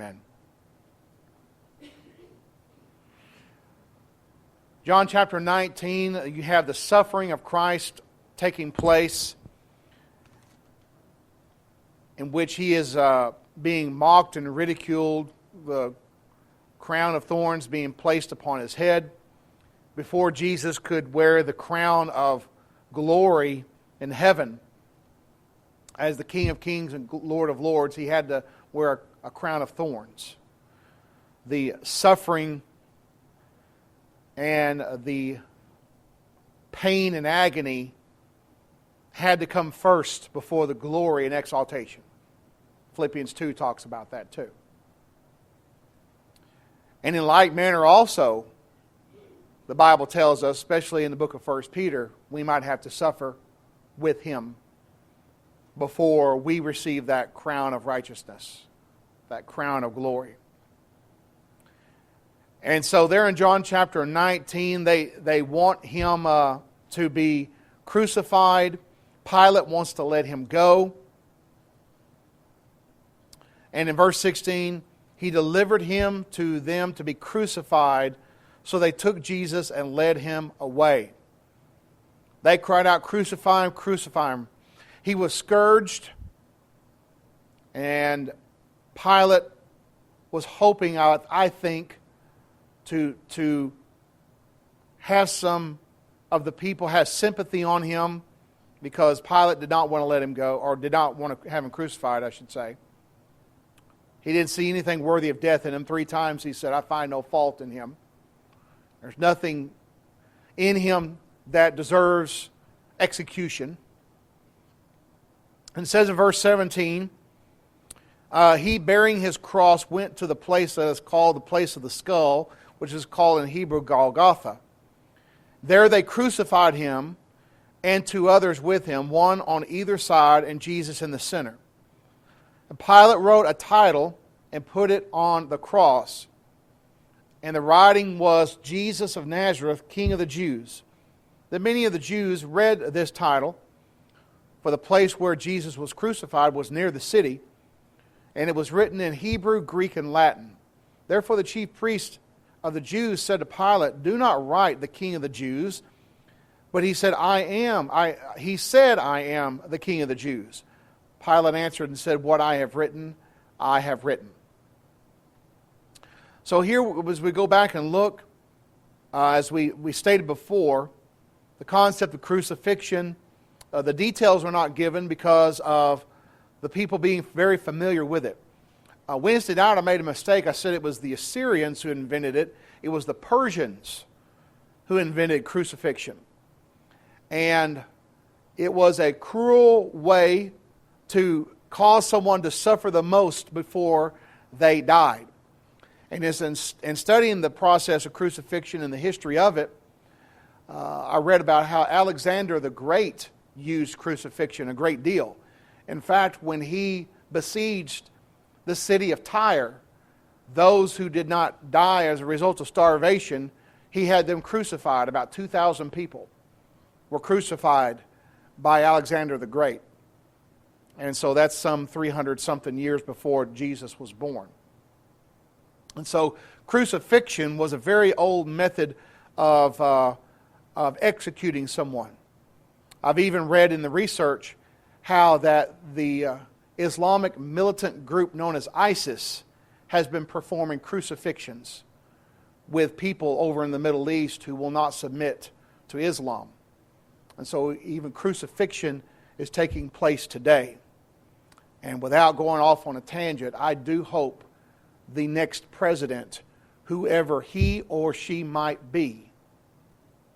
Amen. John chapter 19, you have the suffering of Christ taking place, in which he is being mocked and ridiculed, the crown of thorns being placed upon his head. Before Jesus could wear the crown of glory in heaven as the King of Kings and Lord of Lords, he had to wear a crown of thorns. The suffering and the pain and agony had to come first before the glory and exaltation. Philippians 2 talks about that too. And in like manner also, the Bible tells us, especially in the book of 1 Peter, we might have to suffer with him before we receive that crown of righteousness, that crown of glory. And so there in John chapter 19, they want him to be crucified. Pilate wants to let him go. And in verse 16, he delivered him to them to be crucified. So they took Jesus and led him away. They cried out, "Crucify him, crucify him." He was scourged, and Pilate was hoping, I think, to have some of the people have sympathy on him, because Pilate did not want to let him go, or did not want to have him crucified, I should say. He didn't see anything worthy of death in him. 3 times he said, "I find no fault in him." There's nothing in him that deserves execution. And it says in verse 17, he, bearing his cross, went to the place that is called the place of the skull, which is called in Hebrew Golgotha. There they crucified him and 2 others with him, one on either side and Jesus in the center. And Pilate wrote a title and put it on the cross. And the writing was, "Jesus of Nazareth, King of the Jews." Then many of the Jews read this title, for the place where Jesus was crucified was near the city, and it was written in Hebrew, Greek, and Latin. Therefore the chief priest of the Jews said to Pilate, "Do not write the King of the Jews." But he said, I am the King of the Jews." Pilate answered and said, "What I have written, I have written." So here, as we go back and look, as we stated before, the concept of crucifixion, the details are not given because of the people being very familiar with it. Wednesday night I made a mistake. I said it was the Assyrians who invented it. It was the Persians who invented crucifixion. And it was a cruel way to cause someone to suffer the most before they died. And as in studying the process of crucifixion and the history of it, I read about how Alexander the Great used crucifixion a great deal. In fact, when he besieged the city of Tyre, those who did not die as a result of starvation, he had them crucified. About 2,000 people were crucified by Alexander the Great. And so that's some 300-something years before Jesus was born. And so crucifixion was a very old method of executing someone. I've even read in the research how that the Islamic militant group known as ISIS has been performing crucifixions with people over in the Middle East who will not submit to Islam. And so even crucifixion is taking place today. And without going off on a tangent, I do hope the next president, whoever he or she might be,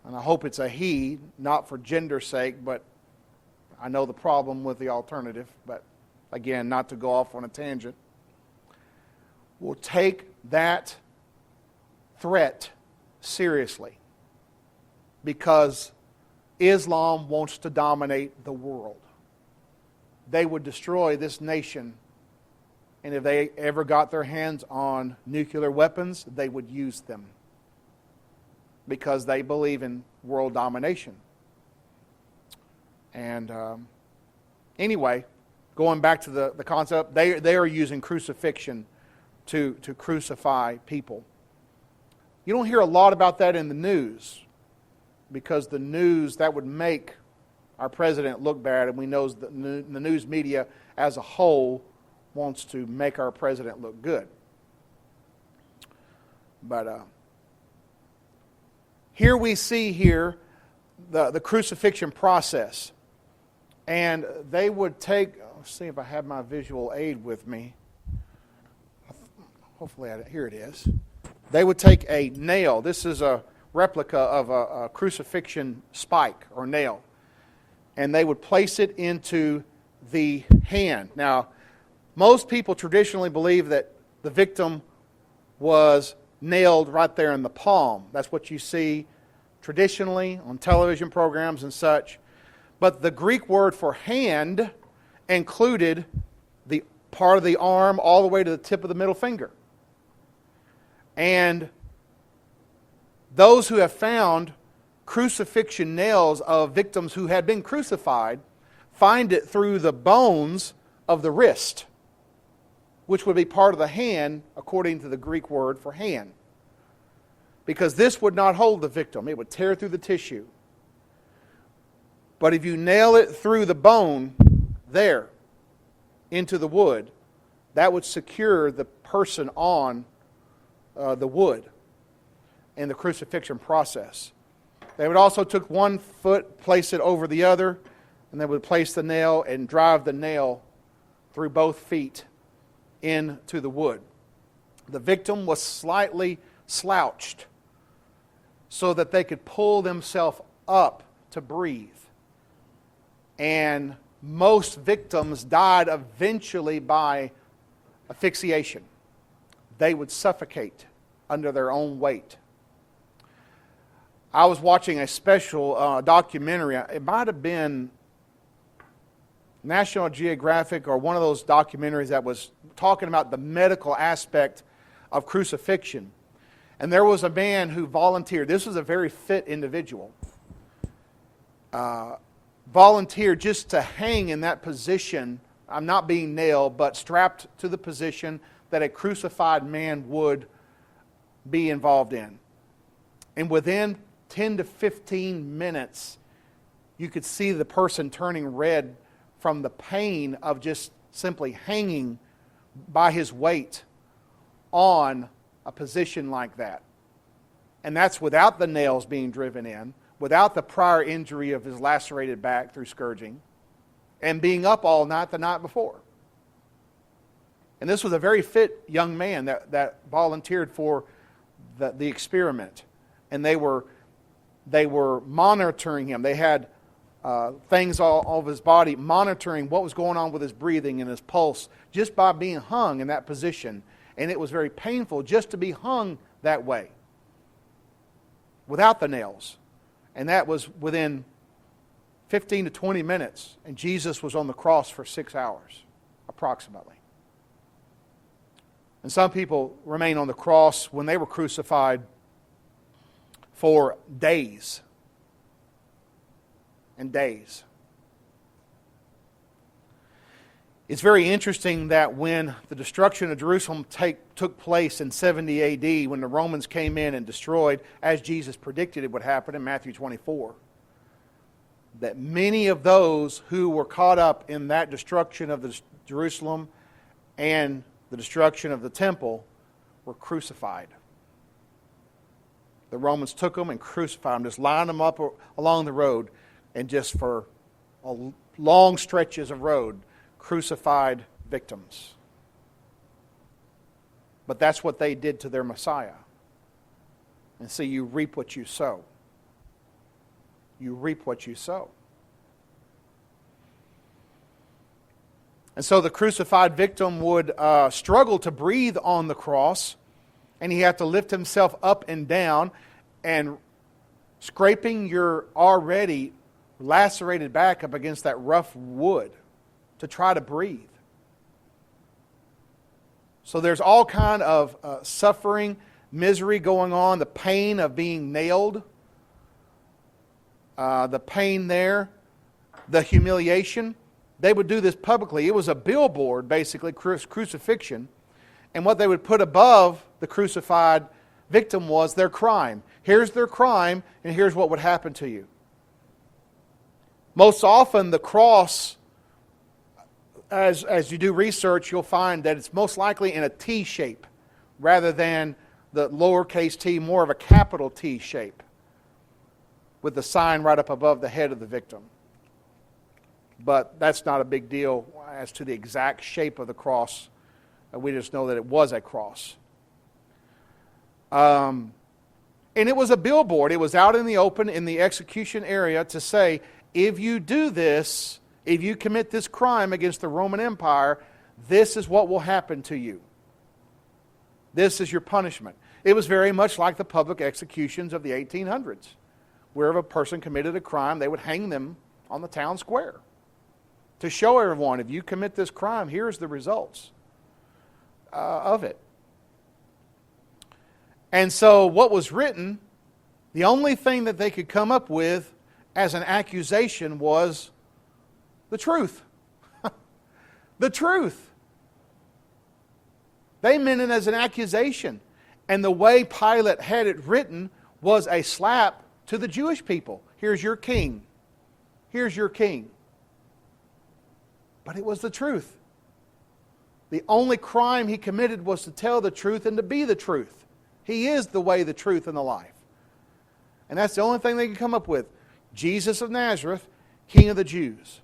and I hope it's a he, not for gender's sake, but I know the problem with the alternative, but again, not to go off on a tangent, will take that threat seriously, because Islam wants to dominate the world. They would destroy this nation, and if they ever got their hands on nuclear weapons, they would use them, because they believe in world domination. And anyway, going back to the concept, they are using crucifixion to crucify people. You don't hear a lot about that in the news, because the news, that would make our president look bad, and we know the news media as a whole wants to make our president look good. But here we see the crucifixion process. And they would take, let's see if I have my visual aid with me. Hopefully, here it is. They would take a nail. This is a replica of a crucifixion spike or nail. And they would place it into the hand. Now, most people traditionally believe that the victim was nailed right there in the palm. That's what you see traditionally on television programs and such. But the Greek word for hand included the part of the arm all the way to the tip of the middle finger. And those who have found crucifixion nails of victims who had been crucified find it through the bones of the wrist, which would be part of the hand according to the Greek word for hand. Because this would not hold the victim. It would tear through the tissue. But if you nail it through the bone there into the wood, that would secure the person on the wood in the crucifixion process. They would also take one foot, place it over the other, and they would place the nail and drive the nail through both feet into the wood. The victim was slightly slouched so that they could pull themselves up to breathe. And most victims died eventually by asphyxiation. They would suffocate under their own weight. I was watching a special documentary. It might have been National Geographic or one of those documentaries that was talking about the medical aspect of crucifixion. And there was a man who volunteered. This was a very fit individual. Volunteered just to hang in that position. I'm not being nailed, but strapped to the position that a crucified man would be involved in. And within 10 to 15 minutes, you could see the person turning red from the pain of just simply hanging by his weight on a position like that. And that's without the nails being driven in, without the prior injury of his lacerated back through scourging, and being up all night the night before. And this was a very fit young man that volunteered for the experiment. And they were monitoring him. They had things all over his body, monitoring what was going on with his breathing and his pulse, just by being hung in that position. And it was very painful just to be hung that way, without the nails. And that was within 15 to 20 minutes. And Jesus was on the cross for 6 hours, approximately. And some people remain on the cross when they were crucified for days and days. It's very interesting that when the destruction of Jerusalem took place in 70 AD, when the Romans came in and destroyed, as Jesus predicted it would happen in Matthew 24, that many of those who were caught up in that destruction of Jerusalem and the destruction of the temple were crucified. The Romans took them and crucified them, just lined them up along the road, and just for long stretches of road, crucified victims. But that's what they did to their Messiah. And see, you reap what you sow. You reap what you sow. And so the crucified victim would struggle to breathe on the cross, and he had to lift himself up and down, and scraping your already lacerated back up against that rough wood to try to breathe. So there's all kind of suffering, misery going on, the pain of being nailed, the pain there, the humiliation. They would do this publicly. It was a billboard, basically, crucifixion. And what they would put above the crucified victim was their crime. Here's their crime, and here's what would happen to you. Most often, the cross, as you do research, you'll find that it's most likely in a T shape rather than the lowercase t, more of a capital T shape, with the sign right up above the head of the victim. But that's not a big deal as to the exact shape of the cross. We just know that it was a cross. And it was a billboard. It was out in the open in the execution area to say, if you do this, if you commit this crime against the Roman Empire, this is what will happen to you. This is your punishment. It was very much like the public executions of the 1800s. Wherever a person committed a crime, they would hang them on the town square to show everyone, if you commit this crime, here's the results of it. And so what was written, the only thing that they could come up with as an accusation was the truth. The truth. They meant it as an accusation. And the way Pilate had it written was a slap to the Jewish people. Here's your king. Here's your king. But it was the truth. The only crime he committed was to tell the truth and to be the truth. He is the way, the truth, and the life. And that's the only thing they could come up with. Jesus of Nazareth, King of the Jews.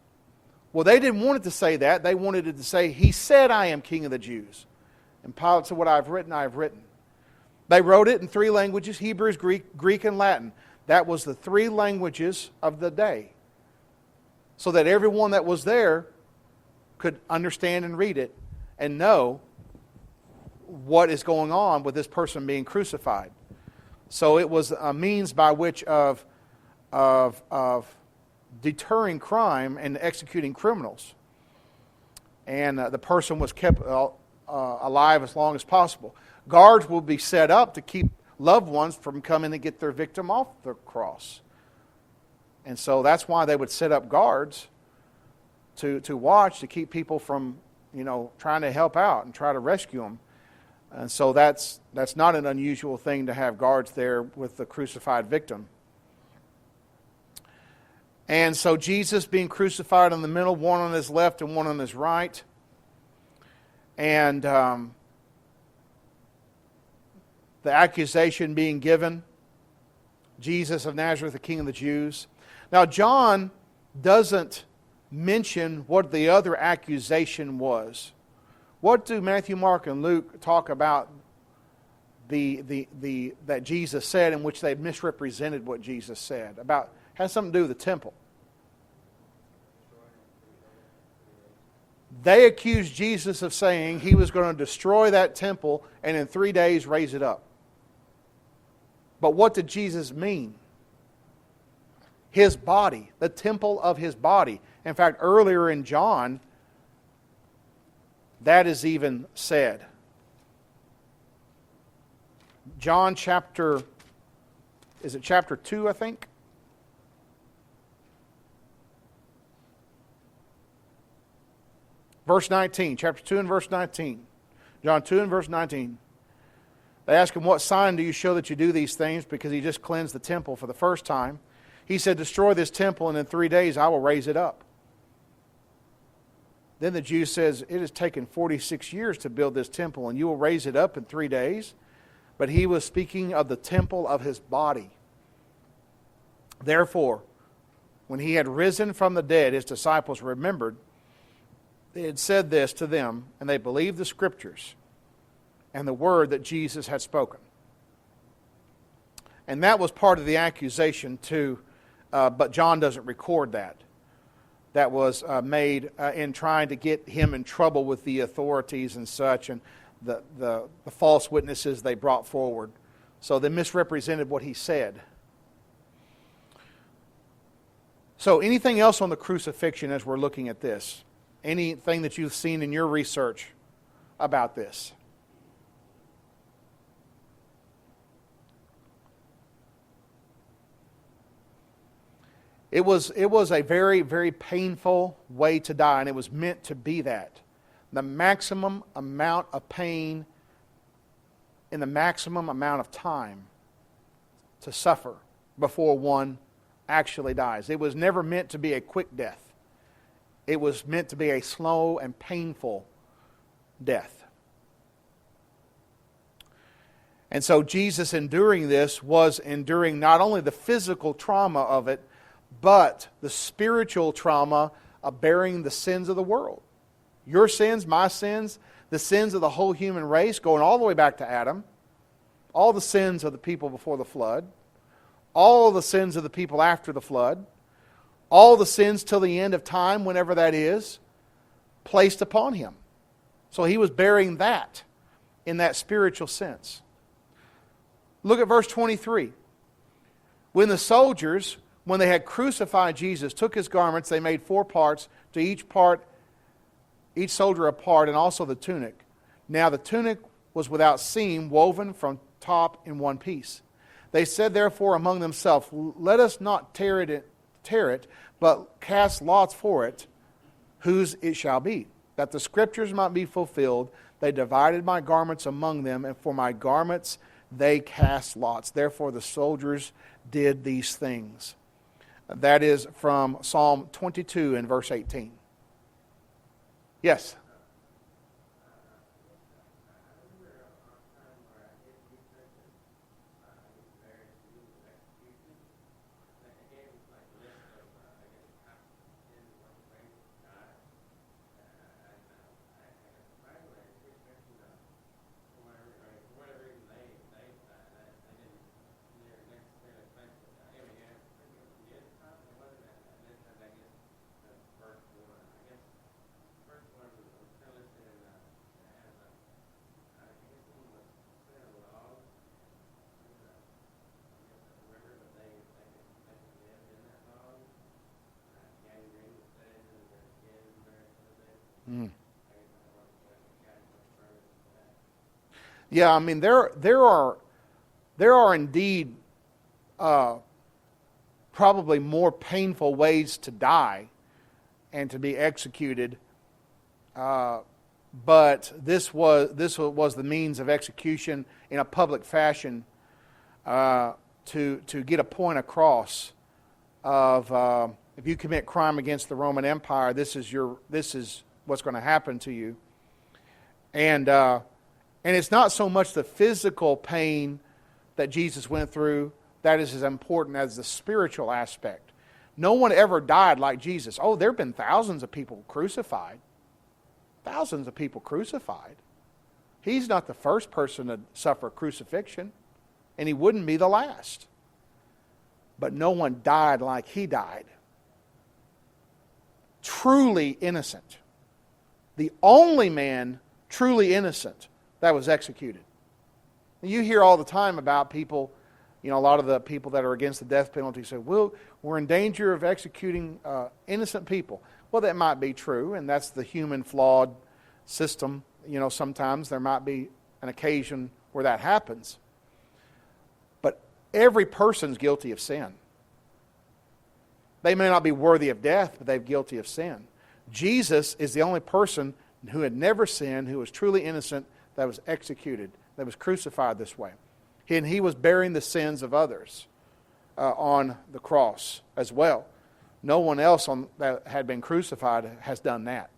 Well, they didn't want it to say that. They wanted it to say, He said, I am King of the Jews. And Pilate said, what I've written, I have written. They wrote it in 3 languages, Hebrew, Greek, and Latin. That was the 3 languages of the day. So that everyone that was there could understand and read it and know what is going on with this person being crucified. So it was a means by which of deterring crime and executing criminals. And the person was kept alive as long as possible. Guards will be set up to keep loved ones from coming and get their victim off the cross. And so that's why they would set up guards to watch, to keep people from, trying to help out and try to rescue them. And so that's not an unusual thing to have guards there with the crucified victim. And so Jesus being crucified in the middle, one on his left and one on his right. And the accusation being given, Jesus of Nazareth, the King of the Jews. Now John doesn't mention what the other accusation was. What do Matthew, Mark, and Luke talk about that Jesus said, in which they misrepresented what Jesus said? Has something to do with the temple. They accused Jesus of saying he was going to destroy that temple and in 3 days raise it up. But what did Jesus mean? His body, the temple of his body. In fact, earlier in John, that is even said. John chapter 2, I think? Verse 19, chapter 2 and verse 19. John 2 and verse 19. They asked him, what sign do you show that you do these things? Because he just cleansed the temple for the first time. He said, destroy this temple and in 3 days I will raise it up. Then the Jews says, it has taken 46 years to build this temple and you will raise it up in 3 days. But he was speaking of the temple of his body. Therefore, when he had risen from the dead, his disciples remembered they had said this to them, and they believed the Scriptures and the word that Jesus had spoken. And that was part of the accusation too, but John doesn't record that. That was made in trying to get him in trouble with the authorities and such, and the false witnesses they brought forward. So they misrepresented what he said. So anything else on the crucifixion as we're looking at this? Anything that you've seen in your research about this? It was a very, very painful way to die, and it was meant to be that. The maximum amount of pain in the maximum amount of time to suffer before one actually dies. It was never meant to be a quick death. It was meant to be a slow and painful death. And so Jesus enduring this was enduring not only the physical trauma of it, but the spiritual trauma of bearing the sins of the world. Your sins, my sins, the sins of the whole human race, going all the way back to Adam, all the sins of the people before the flood, all the sins of the people after the flood, all the sins till the end of time, whenever that is, placed upon him. So he was bearing that in that spiritual sense. Look at verse 23. When the soldiers, when they had crucified Jesus, took his garments, they made 4 parts, to each soldier a part, and also the tunic. Now the tunic was without seam, woven from top in one piece. They said therefore among themselves, let us not tear it, but cast lots for it, whose it shall be. That the scriptures might be fulfilled, they divided my garments among them, and for my garments they cast lots. Therefore the soldiers did these things. That is from Psalm 22 and verse 18. Yes? Yeah, I mean there are indeed probably more painful ways to die and to be executed, but this was the means of execution in a public fashion to get a point across of if you commit crime against the Roman Empire, this is what's going to happen to you. And it's not so much the physical pain that Jesus went through that is as important as the spiritual aspect. No one ever died like Jesus. Oh, there have been thousands of people crucified. Thousands of people crucified. He's not the first person to suffer crucifixion, and he wouldn't be the last. But no one died like he died. Truly innocent. The only man truly innocent that was executed. You hear all the time about people, a lot of the people that are against the death penalty say, well, we're in danger of executing innocent people. Well, that might be true, and that's the human flawed system. Sometimes there might be an occasion where that happens. But every person's guilty of sin. They may not be worthy of death, but they're guilty of sin. Jesus is the only person who had never sinned, who was truly innocent, that was executed, that was crucified this way. And he was bearing the sins of others on the cross as well. No one else that had been crucified has done that.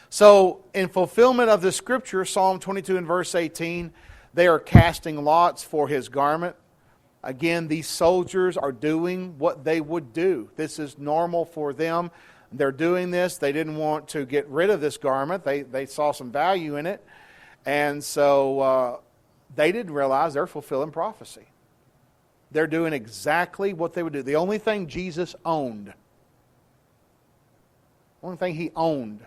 So, in fulfillment of the scripture, Psalm 22 and verse 18, they are casting lots for his garment. Again, these soldiers are doing what they would do. This is normal for them. They're doing this. They didn't want to get rid of this garment. They saw some value in it. And so they didn't realize they're fulfilling prophecy. They're doing exactly what they would do. The only thing Jesus owned. Only thing he owned.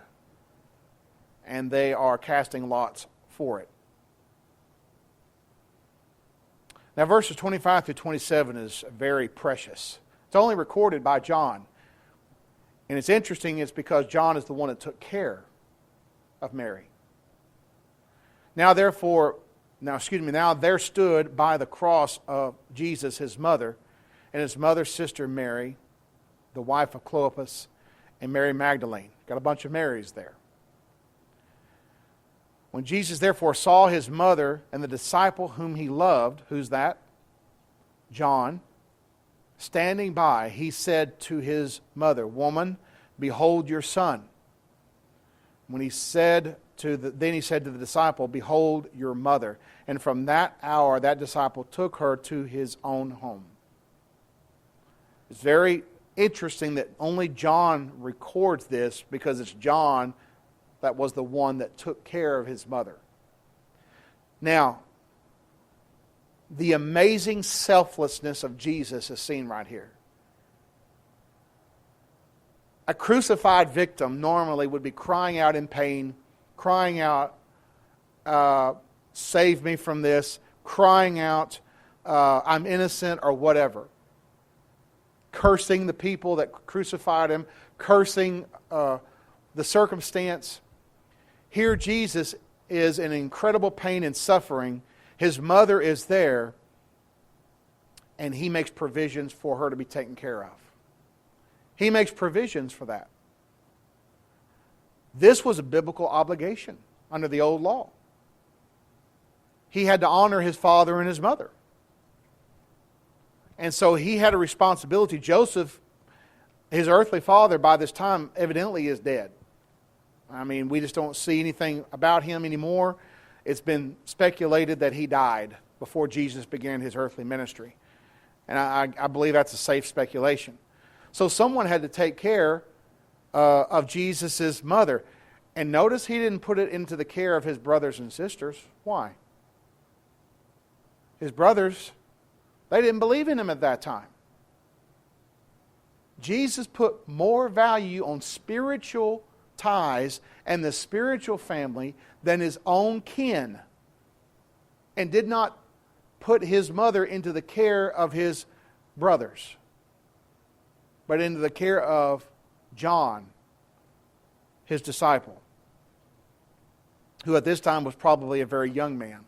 And they are casting lots for it. Now verses 25 through 27 is very precious. It's only recorded by John. And it's interesting, it's because John is the one that took care of Mary. Now there stood by the cross of Jesus his mother, and his mother's sister Mary, the wife of Clopas, and Mary Magdalene. Got a bunch of Marys there. When Jesus therefore saw his mother and the disciple whom he loved, who's that? John, standing by, he said to his mother, Woman, behold your son. Then he said to the disciple, Behold your mother. And from that hour, that disciple took her to his own home. It's very interesting that only John records this, because it's John that was the one that took care of his mother. Now, the amazing selflessness of Jesus is seen right here. A crucified victim normally would be crying out in pain, crying out, save me from this, crying out, I'm innocent, or whatever. Cursing the people that crucified him, cursing the circumstance. Here Jesus is in incredible pain and suffering. His mother is there, and he makes provisions for her to be taken care of. He makes provisions for that. This was a biblical obligation under the old law. He had to honor his father and his mother. And so he had a responsibility. Joseph, his earthly father, by this time, evidently is dead. I mean, we just don't see anything about him anymore. It's been speculated that he died before Jesus began his earthly ministry. And I believe that's a safe speculation. So someone had to take care of Jesus' mother. And notice he didn't put it into the care of his brothers and sisters. Why? His brothers, they didn't believe in him at that time. Jesus put more value on spiritual ties and the spiritual family than his own kin, and did not put his mother into the care of his brothers, but into the care of John, his disciple, who at this time was probably a very young man.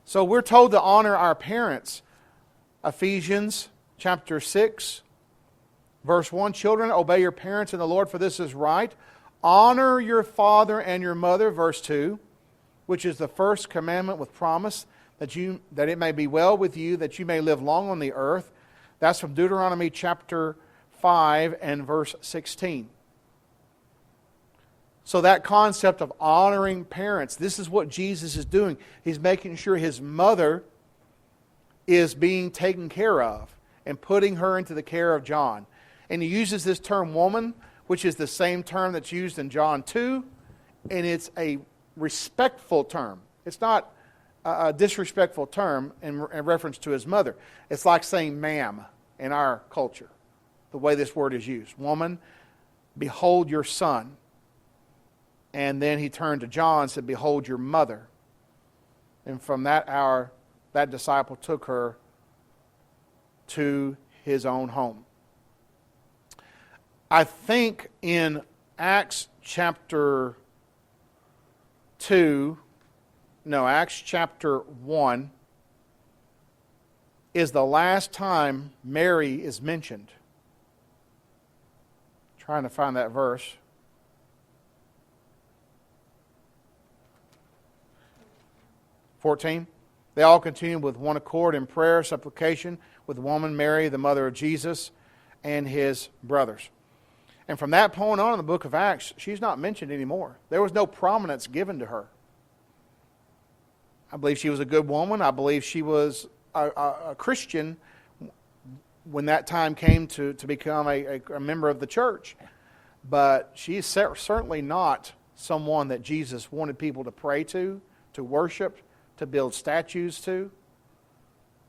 So we're told to honor our parents. Ephesians chapter 6, verse 1, Children, obey your parents in the Lord, for this is right. Honor your father and your mother, verse 2, which is the first commandment with promise, that it may be well with you, that you may live long on the earth. That's from Deuteronomy chapter 5 and verse 16. So that concept of honoring parents, this is what Jesus is doing. He's making sure his mother is being taken care of and putting her into the care of John. And he uses this term woman, which is the same term that's used in John 2, and it's a respectful term. It's not a disrespectful term in reference to his mother. It's like saying ma'am in our culture, the way this word is used. Woman, behold your son. And then he turned to John and said, Behold your mother. And from that hour, that disciple took her to his own home. I think in Acts chapter 1 is the last time Mary is mentioned. Trying to find that verse. 14. They all continued with one accord in prayer, supplication with the woman Mary, the mother of Jesus, and his brothers. And from that point on in the book of Acts, she's not mentioned anymore. There was no prominence given to her. I believe she was a good woman. I believe she was a Christian when that time came to become a member of the church. But she is certainly not someone that Jesus wanted people to pray to worship, to build statues to,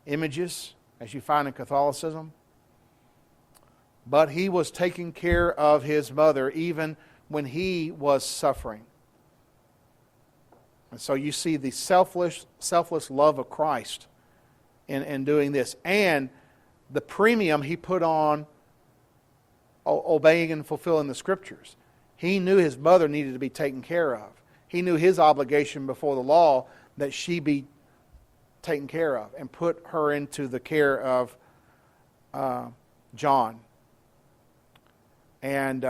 images, as you find in Catholicism. But he was taking care of his mother even when he was suffering. And so you see the selfless love of Christ in doing this. And the premium he put on obeying and fulfilling the Scriptures. He knew his mother needed to be taken care of. He knew his obligation before the law that she be taken care of, and put her into the care of John. And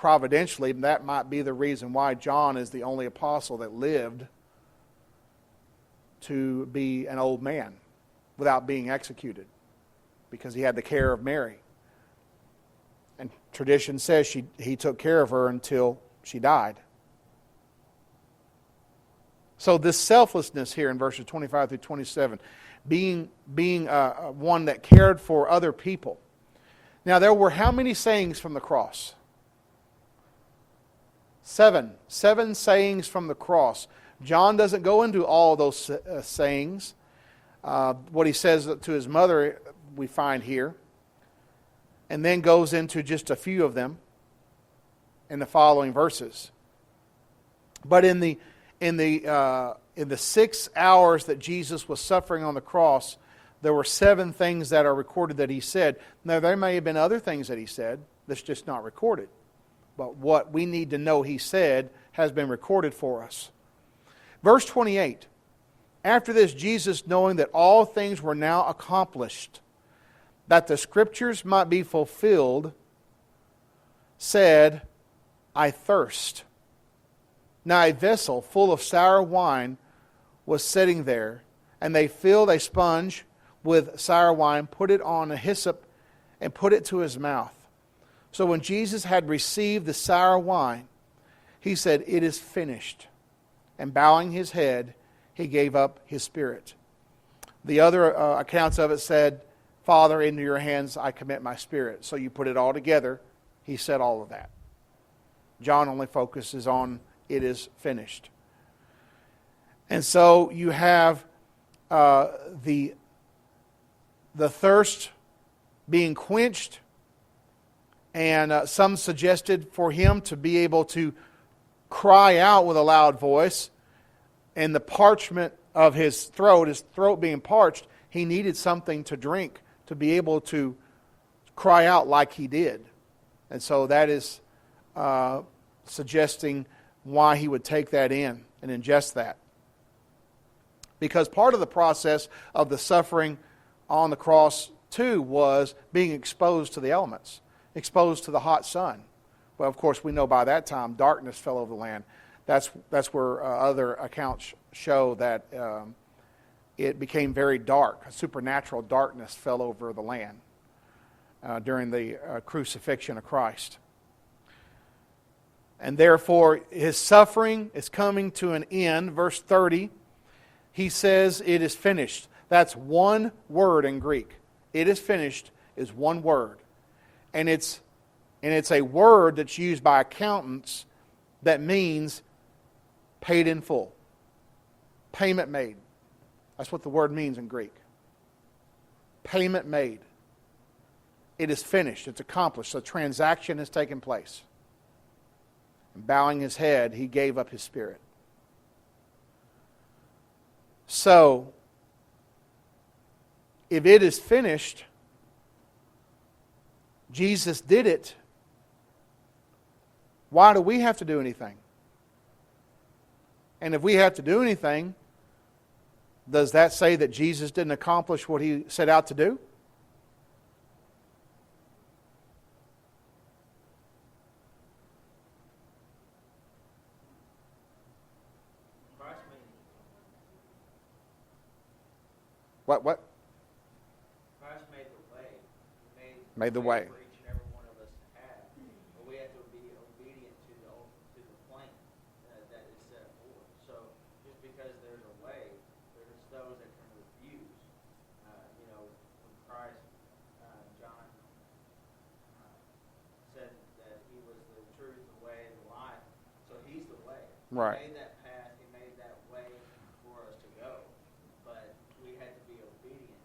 providentially, that might be the reason why John is the only apostle that lived to be an old man without being executed, because he had the care of Mary. And tradition says he took care of her until she died. So this selflessness here in verses 25 through 27, being one that cared for other people. Now there were how many sayings from the cross? 7. 7 sayings from the cross. John doesn't go into all those sayings. What he says to his mother we find here, and then goes into just a few of them in the following verses. But in the 6 hours that Jesus was suffering on the cross, there were 7 things that are recorded that he said. Now, there may have been other things that he said that's just not recorded. But what we need to know he said has been recorded for us. Verse 28. After this, Jesus, knowing that all things were now accomplished, that the Scriptures might be fulfilled, said, I thirst. Now a vessel full of sour wine was sitting there, and they filled a sponge with sour wine, put it on a hyssop, and put it to his mouth. So when Jesus had received the sour wine, he said, it is finished. And bowing his head, he gave up his spirit. The other accounts of it said, Father, into your hands I commit my spirit. So you put it all together, he said all of that. John only focuses on it is finished. And so you have the thirst being quenched, and some suggested for him to be able to cry out with a loud voice, and the parchment of his throat being parched, he needed something to drink to be able to cry out like he did. And so that is suggesting why he would take that in and ingest that. Because part of the process of the suffering on the cross too was being exposed to the elements, exposed to the hot sun. Well, of course, we know by that time darkness fell over the land. That's where other accounts show that it became very dark. A supernatural darkness fell over the land during the crucifixion of Christ. And therefore, his suffering is coming to an end. Verse 30, he says, it is finished. That's one word in Greek. It is finished is one word. And it's a word that's used by accountants that means paid in full. Payment made. That's what the word means in Greek. Payment made. It is finished. It's accomplished. The transaction has taken place. And bowing his head, he gave up his spirit. So, if it is finished, Jesus did it, why do we have to do anything? And if we have to do anything, does that say that Jesus didn't accomplish what he set out to do? What? Christ made the way. Made the way. For each and every one of us to have. But we have to be obedient to the plan that is set forth. So just because there's a way, there's those that can refuse. When Christ, John said that he was the truth, the way, and the life. So he's the way. Right. He made that path. He made that way for us to go. But we had to be obedient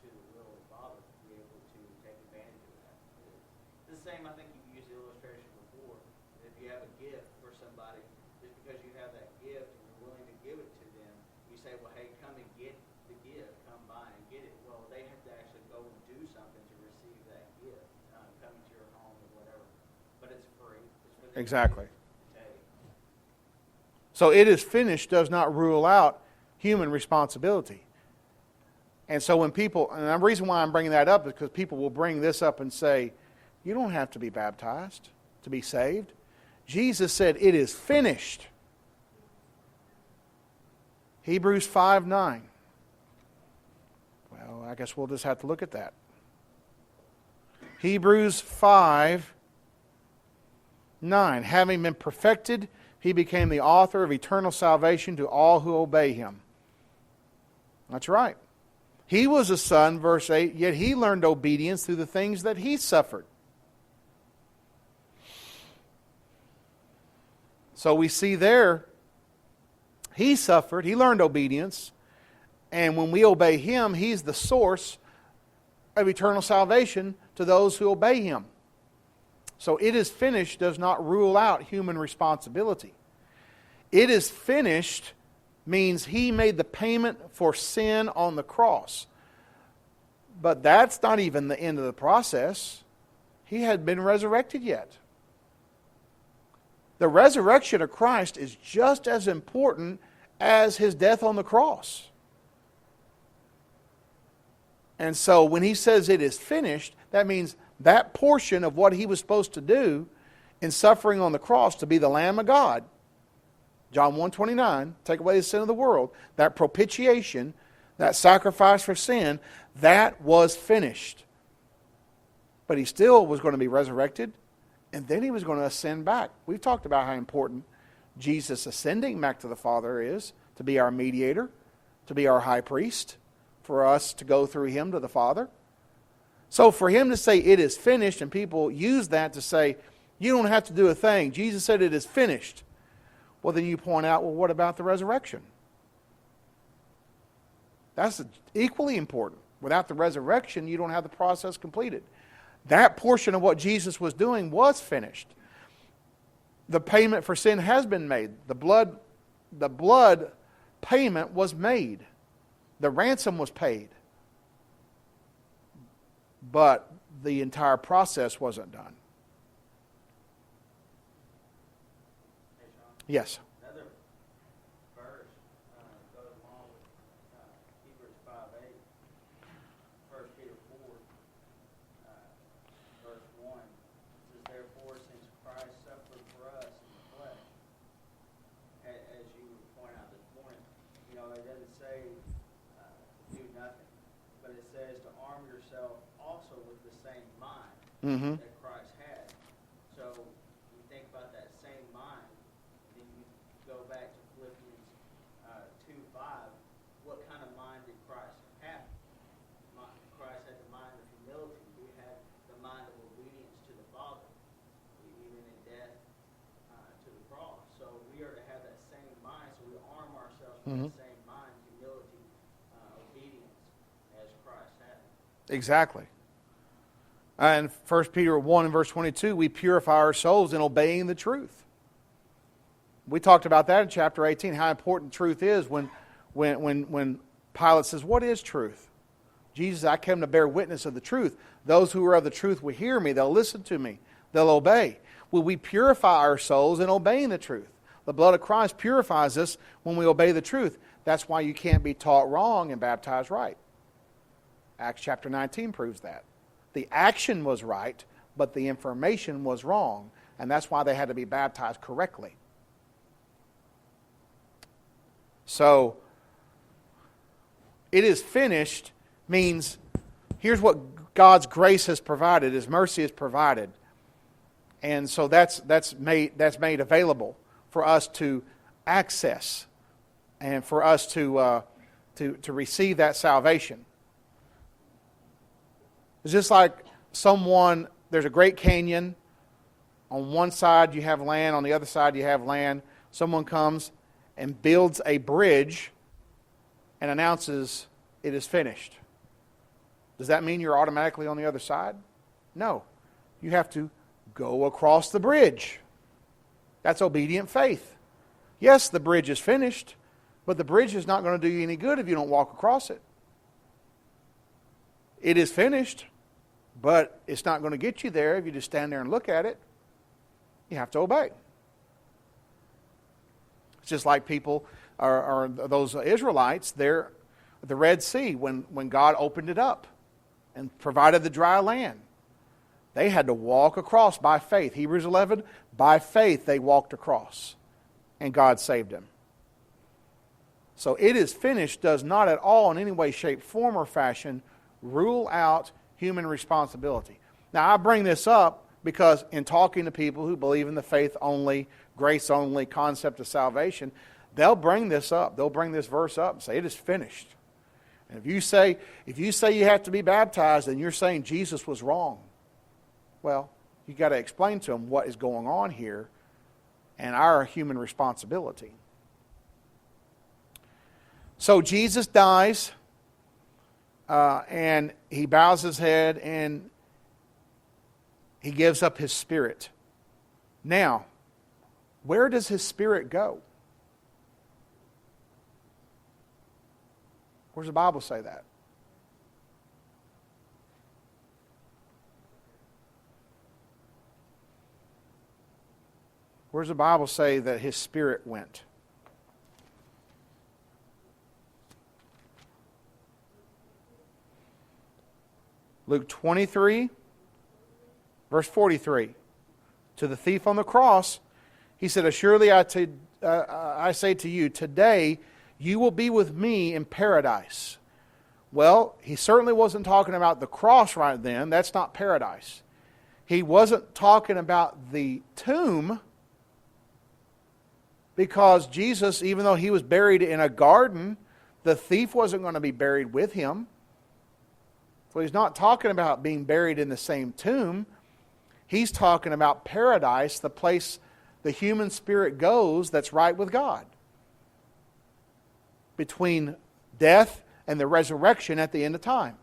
to the will of the Father to be able to take advantage of that. It's the same, I think you've used the illustration before. If you have a gift for somebody, just because you have that gift and you're willing to give it to them, you say, well, hey, come and get the gift. Come by and get it. Well, they have to actually go and do something to receive that gift, coming to your home or whatever. But it's free. It's for them Exactly. to take. So it is finished does not rule out human responsibility. And so when people, and the reason why I'm bringing that up is because people will bring this up and say, you don't have to be baptized. to be saved. Jesus said, "It is finished." Hebrews 5:9. Well, I guess we'll just have to look at that. Hebrews 5:9. Having been perfected, he became the author of eternal salvation to all who obey him. That's right. He was a son, verse 8, yet he learned obedience through the things that he suffered. So we see there, he suffered, he learned obedience, and when we obey him, he's the source of eternal salvation to those who obey him. So "it is finished" does not rule out human responsibility. "It is finished" means he made the payment for sin on the cross. But that's not even the end of the process. He hadn't been resurrected yet. The resurrection of Christ is just as important as his death on the cross. And so when he says "it is finished," that means that portion of what he was supposed to do in suffering on the cross, to be the Lamb of God, John 1:29, take away the sin of the world, that propitiation, that sacrifice for sin, that was finished. But he still was going to be resurrected, and then he was going to ascend back. We've talked about how important Jesus ascending back to the Father is, to be our mediator, to be our high priest, for us to go through him to the Father. So for him to say "it is finished," and people use that to say, you don't have to do a thing. Jesus said "it is finished." Well, then you point out, well, what about the resurrection? That's equally important. Without the resurrection, you don't have the process completed. That portion of what Jesus was doing was finished. The payment for sin has been made. The blood payment was made. The ransom was paid. But the entire process wasn't done. Yes. Another verse goes along with Hebrews 5:8. 1 Peter 4, verse 1. It says, "Therefore, since Christ suffered for us in the flesh," as you point out this morning, it doesn't say do nothing, but it says to arm yourself also with the same mind that Christ had. So you think about that same mind. Then you go back to Philippians 2:5. What kind of mind did Christ have? Christ had the mind of humility. We had the mind of obedience to the Father, even in death to the cross. So we are to have that same mind. So we arm ourselves with the same mind, humility, obedience, as Christ had. Exactly. And 1 Peter 1 and verse 22, we purify our souls in obeying the truth. We talked about that in chapter 18, how important truth is when Pilate says, "What is truth?" Jesus, "I came to bear witness of the truth. Those who are of the truth will hear me. They'll listen to me. They'll obey." Well, we purify our souls in obeying the truth. The blood of Christ purifies us when we obey the truth. That's why you can't be taught wrong and baptized right. Acts chapter 19 proves that. The action was right, but the information was wrong. And that's why they had to be baptized correctly. So, "it is finished" means here's what God's grace has provided, His mercy has provided. And so that's made available for us to access and for us to receive that salvation. It's just like there's a great canyon. On one side you have land, on the other side you have land. Someone comes and builds a bridge and announces it is finished. Does that mean you're automatically on the other side? No. You have to go across the bridge. That's obedient faith. Yes, the bridge is finished, but the bridge is not going to do you any good if you don't walk across it. It is finished, but it's not going to get you there if you just stand there and look at it. You have to obey. It's just like people, or those Israelites there at the Red Sea, when God opened it up and provided the dry land. They had to walk across by faith. Hebrews 11, by faith they walked across, and God saved them. So it is finished does not at all in any way, shape, form, or fashion rule out human responsibility. Now I bring this up because in talking to people who believe in the faith only, grace only concept of salvation, they'll bring this up. They'll bring this verse up and say it is finished. And if you say you have to be baptized, then you're saying Jesus was wrong. Well, you got to explain to them what is going on here and our human responsibility. So Jesus dies, and he bows his head and he gives up his spirit. Now, where does his spirit go? Where does the Bible say that? Where does the Bible say that his spirit went? Luke 23, verse 43. To the thief on the cross, he said, "Assuredly I say to you, today you will be with me in paradise." Well, he certainly wasn't talking about the cross right then. That's not paradise. He wasn't talking about the tomb, because Jesus, even though he was buried in a garden, the thief wasn't going to be buried with him. So he's not talking about being buried in the same tomb. He's talking about paradise, the place the human spirit goes that's right with God. Between death and the resurrection at the end of time.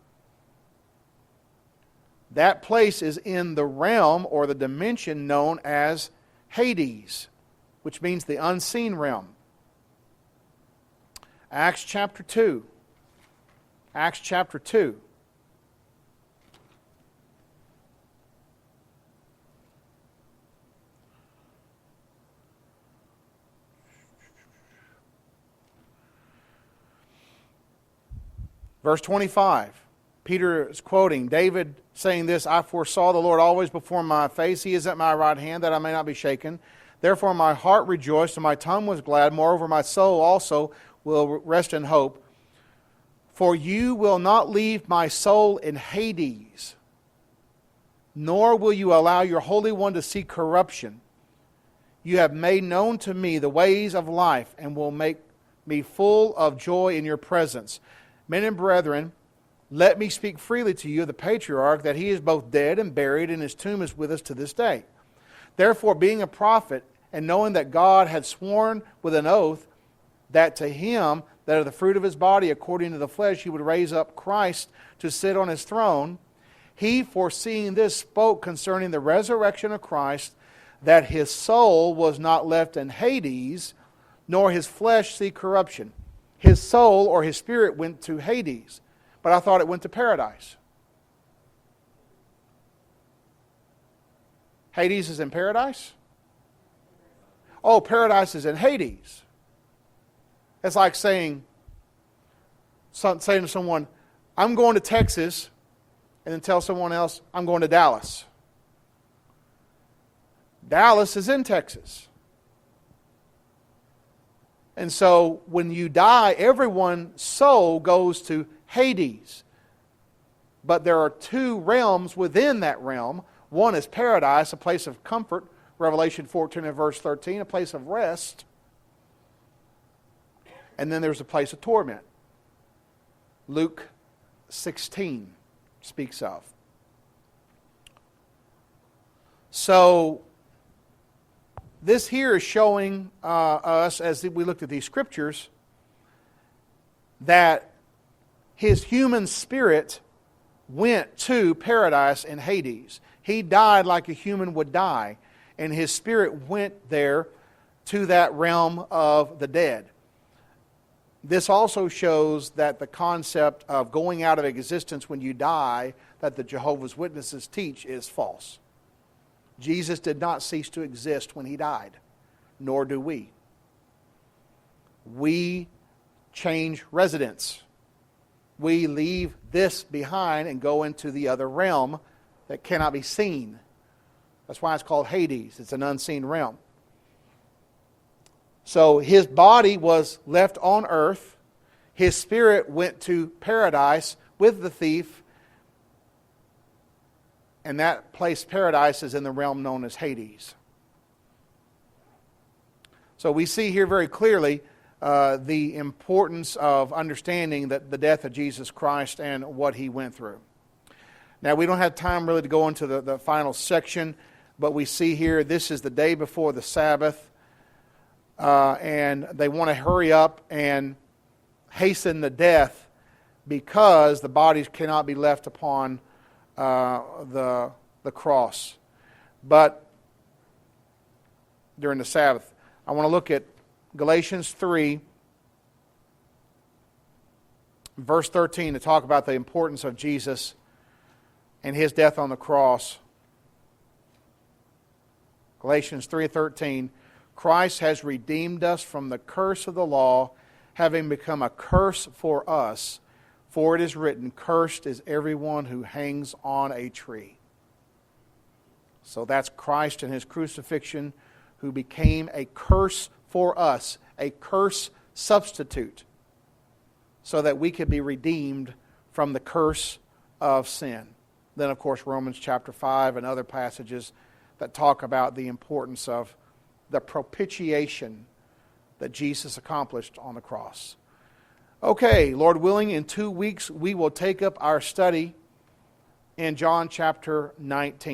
That place is in the realm or the dimension known as Hades, which means the unseen realm. Acts chapter 2. Acts chapter 2. Verse 25, Peter is quoting David saying this, "I foresaw the Lord always before my face. He is at my right hand, that I may not be shaken. Therefore my heart rejoiced, and my tongue was glad. Moreover, my soul also will rest in hope. For you will not leave my soul in Hades, nor will you allow your Holy One to see corruption. You have made known to me the ways of life, and will make me full of joy in your presence. Men and brethren, let me speak freely to you of the patriarch, that he is both dead and buried, and his tomb is with us to this day. Therefore, being a prophet, and knowing that God had sworn with an oath that to him, that of the fruit of his body, according to the flesh, he would raise up Christ to sit on his throne, he, foreseeing this, spoke concerning the resurrection of Christ, that his soul was not left in Hades, nor his flesh see corruption." His soul or his spirit went to Hades, but I thought it went to paradise. Hades is in paradise? Oh, paradise is in Hades. It's like saying to someone, "I'm going to Texas," and then tell someone else, "I'm going to Dallas." Dallas is in Texas. And so when you die, everyone's soul goes to Hades. But there are two realms within that realm. One is paradise, a place of comfort, Revelation 14 and verse 13, a place of rest. And then there's a place of torment. Luke 16 speaks of. So this here is showing us, as we looked at these scriptures, that his human spirit went to paradise in Hades. He died like a human would die, and his spirit went there to that realm of the dead. This also shows that the concept of going out of existence when you die, that the Jehovah's Witnesses teach, is false. Jesus did not cease to exist when he died, nor do we. We change residence. We leave this behind and go into the other realm that cannot be seen. That's why it's called Hades. It's an unseen realm. So his body was left on earth. His spirit went to paradise with the thief. And that place, paradise, is in the realm known as Hades. So we see here very clearly the importance of understanding that the death of Jesus Christ and what He went through. Now, we don't have time really to go into the final section, but we see here this is the day before the Sabbath, and they want to hurry up and hasten the death because the bodies cannot be left upon the cross. But during the Sabbath, I want to look at Galatians 3, verse 13, to talk about the importance of Jesus and His death on the cross. Galatians 3:13, Christ has redeemed us from the curse of the law, having become a curse for us. For it is written, cursed is everyone who hangs on a tree. So that's Christ and His crucifixion, who became a curse for us, a curse substitute, so that we could be redeemed from the curse of sin. Then, of course, Romans chapter 5 and other passages that talk about the importance of the propitiation that Jesus accomplished on the cross. Okay, Lord willing, in 2 weeks we will take up our study in John chapter 19.